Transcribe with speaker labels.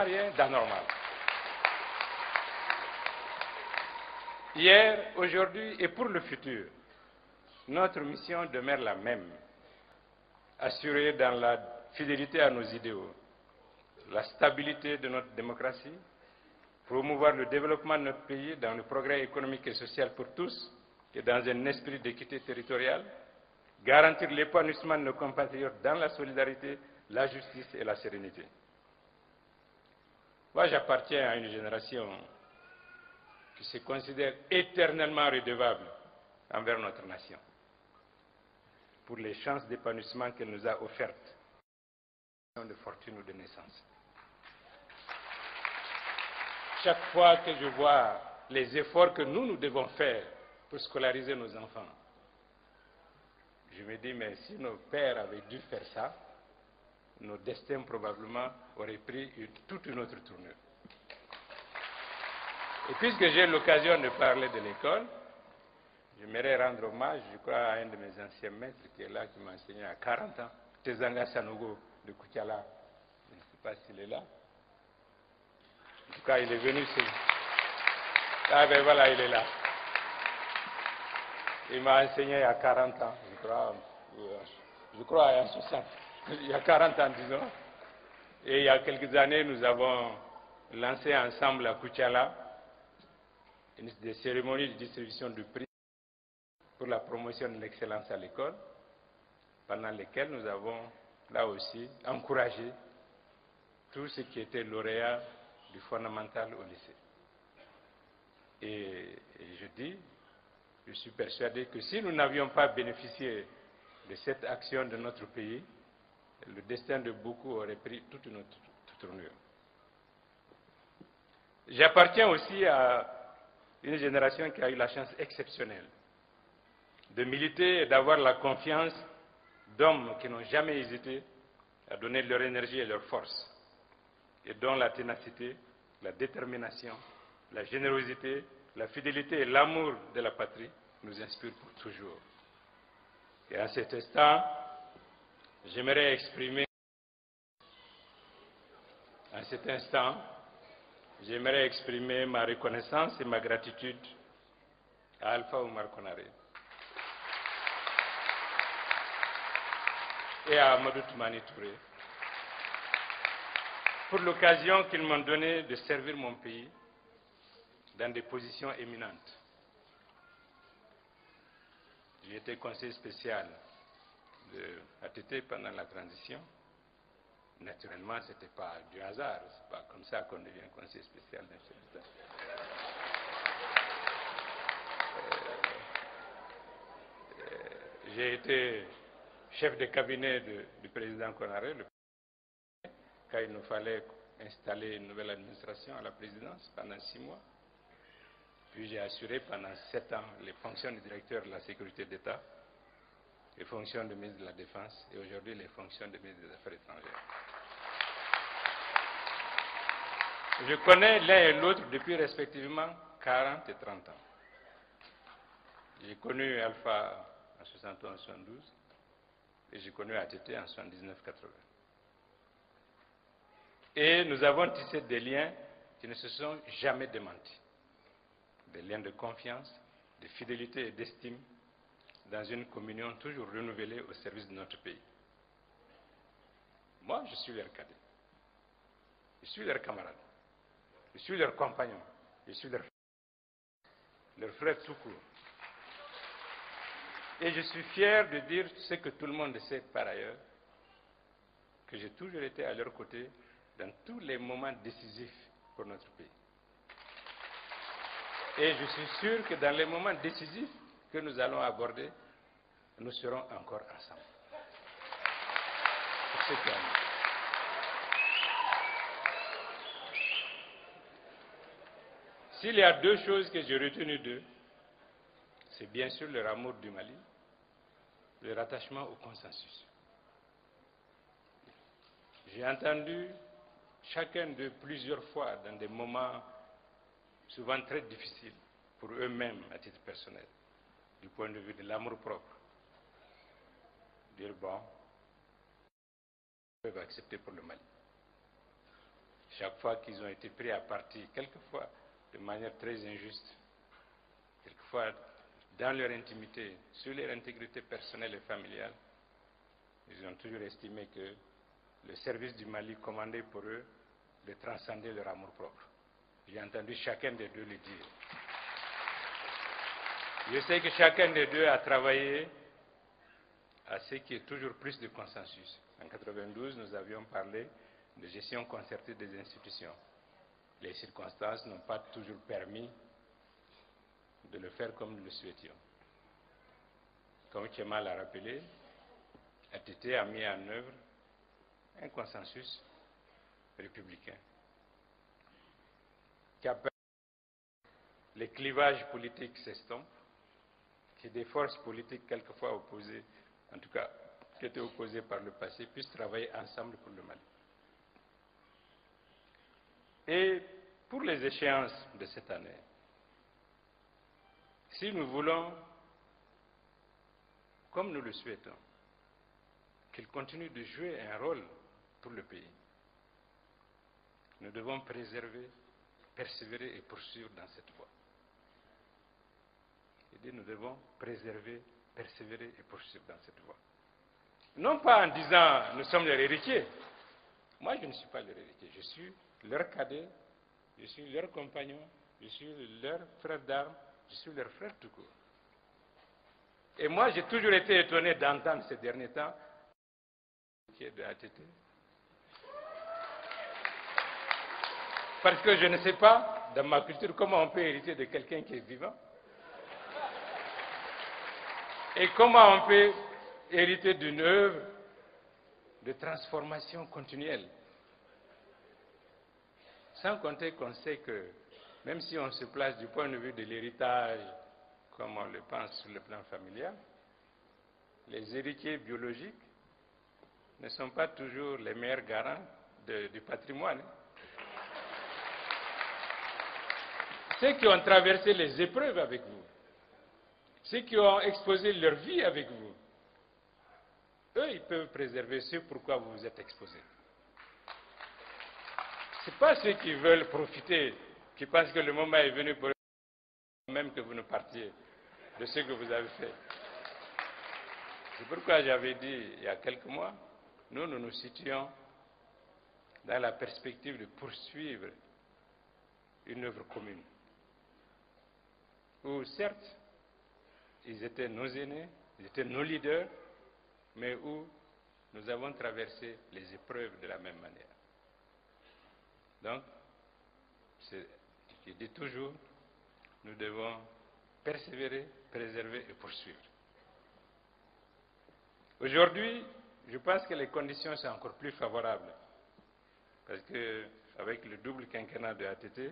Speaker 1: Rien d'anormal. Hier, aujourd'hui et pour le futur, notre mission demeure la même. Assurer dans la fidélité à nos idéaux la stabilité de notre démocratie, promouvoir le développement de notre pays dans le progrès économique et social pour tous et dans un esprit d'équité territoriale, garantir l'épanouissement de nos compatriotes dans la solidarité, la justice et la sérénité. Moi, j'appartiens à une génération qui se considère éternellement redevable envers notre nation pour les chances d'épanouissement qu'elle nous a offertes, de fortune ou de naissance. Chaque fois que je vois les efforts que nous devons faire pour scolariser nos enfants, je me dis, mais si nos pères avaient dû faire ça, nos destins probablement auraient pris toute une autre tournure. Et puisque j'ai l'occasion de parler de l'école, j'aimerais rendre hommage, je crois, à un de mes anciens maîtres qui est là, qui m'a enseigné à 40 ans, Tezanga Sanogo de Koutiala. Je ne sais pas s'il est là. En tout cas, il est venu. Ah ben voilà, il est là. Il m'a enseigné il y a 40 ans, je crois il y a 60, il y a 40 ans, disons. Et il y a quelques années, nous avons lancé ensemble à Koutiala des cérémonies de distribution de prix pour la promotion de l'excellence à l'école, pendant lesquelles nous avons, là aussi, encouragé tous ceux qui étaient lauréats du fondamental au lycée. Et je suis persuadé que si nous n'avions pas bénéficié de cette action de notre pays, le destin de beaucoup aurait pris toute une autre tournure. J'appartiens aussi à une génération qui a eu la chance exceptionnelle de militer et d'avoir la confiance d'hommes qui n'ont jamais hésité à donner leur énergie et leur force, et dont la ténacité, la détermination, la générosité, la fidélité et l'amour de la patrie nous inspirent pour toujours. Et à cet instant, j'aimerais exprimer ma reconnaissance et ma gratitude à Alpha Oumar Konaré et à Amadou Toumani Touré pour l'occasion qu'ils m'ont donnée de servir mon pays dans des positions éminentes. J'ai été conseiller spécial de ATT pendant la transition. Naturellement, ce n'était pas du hasard, ce n'est pas comme ça qu'on devient conseiller spécial d'un chef d'État. J'ai été chef de cabinet du président Konaré, quand il nous fallait installer une nouvelle administration à la présidence pendant 6 mois. Puis j'ai assuré pendant 7 ans les fonctions de directeur de la sécurité d'État, les fonctions de ministre de la Défense et aujourd'hui les fonctions de ministre des Affaires étrangères. Je connais l'un et l'autre depuis respectivement 40 et 30 ans. J'ai connu Alpha en 71-72 et j'ai connu ATT en 79-80. Et nous avons tissé des liens qui ne se sont jamais démentis. Des liens de confiance, de fidélité et d'estime dans une communion toujours renouvelée au service de notre pays. Moi, je suis leur cadet. Je suis leur camarade. Je suis leur compagnon. Je suis leur frère tout court. Et je suis fier de dire ce que tout le monde sait par ailleurs, que j'ai toujours été à leur côté dans tous les moments décisifs pour notre pays. Et je suis sûr que dans les moments décisifs que nous allons aborder, nous serons encore ensemble. C'est ce qu'il y a. S'il y a 2 choses que j'ai retenues d'eux, c'est bien sûr leur amour du Mali, leur attachement au consensus. J'ai entendu chacun d'eux plusieurs fois dans des moments souvent très difficiles pour eux-mêmes à titre personnel, du point de vue de l'amour propre, dire bon, ils peuvent accepter pour le Mali. chaque fois qu'ils ont été pris à partie, quelquefois de manière très injuste, quelquefois dans leur intimité, sur leur intégrité personnelle et familiale, ils ont toujours estimé que le service du Mali commandait pour eux de transcender leur amour-propre. J'ai entendu chacun des deux le dire. Je sais que chacun des deux a travaillé à ce qui est toujours plus de consensus. En 1992, nous avions parlé de gestion concertée des institutions. Les circonstances n'ont pas toujours permis de le faire comme nous le souhaitions. Comme Kemal l'a rappelé, ATT a mis en œuvre un consensus républicain qui a permis que les clivages politiques s'estompent, que des forces politiques quelquefois opposées, en tout cas qui étaient opposées par le passé, puissent travailler ensemble pour le Mali. Et pour les échéances de cette année, si nous voulons, comme nous le souhaitons, qu'il continue de jouer un rôle pour le pays, nous devons préserver, persévérer et poursuivre dans cette voie. Nous devons préserver, persévérer et poursuivre dans cette voie. Non pas en disant nous sommes leurs héritiers. Moi, je ne suis pas leur héritier. Je suis leur cadet, je suis leur compagnon, je suis leur frère d'armes, je suis leur frère tout court. Et moi, j'ai toujours été étonné d'entendre ces derniers temps qui est de ATT. Parce que je ne sais pas, dans ma culture, comment on peut hériter de quelqu'un qui est vivant. Et comment on peut hériter d'une œuvre de transformation continuelle. Sans compter qu'on sait que, même si on se place du point de vue de l'héritage, comme on le pense sur le plan familial, les héritiers biologiques ne sont pas toujours les meilleurs garants du patrimoine. Ceux qui ont traversé les épreuves avec vous, ceux qui ont exposé leur vie avec vous, eux, ils peuvent préserver ce pourquoi vous vous êtes exposés. Ce n'est pas ceux qui veulent profiter, qui pensent que le moment est venu pour eux, même que vous ne partiez de ce que vous avez fait. C'est pourquoi j'avais dit il y a quelques mois, nous nous situons dans la perspective de poursuivre une œuvre commune. Où certes, ils étaient nos aînés, ils étaient nos leaders, mais où nous avons traversé les épreuves de la même manière. Donc, je dis toujours, nous devons persévérer, préserver et poursuivre. Aujourd'hui, je pense que les conditions sont encore plus favorables, parce qu'avec le double quinquennat de ATT,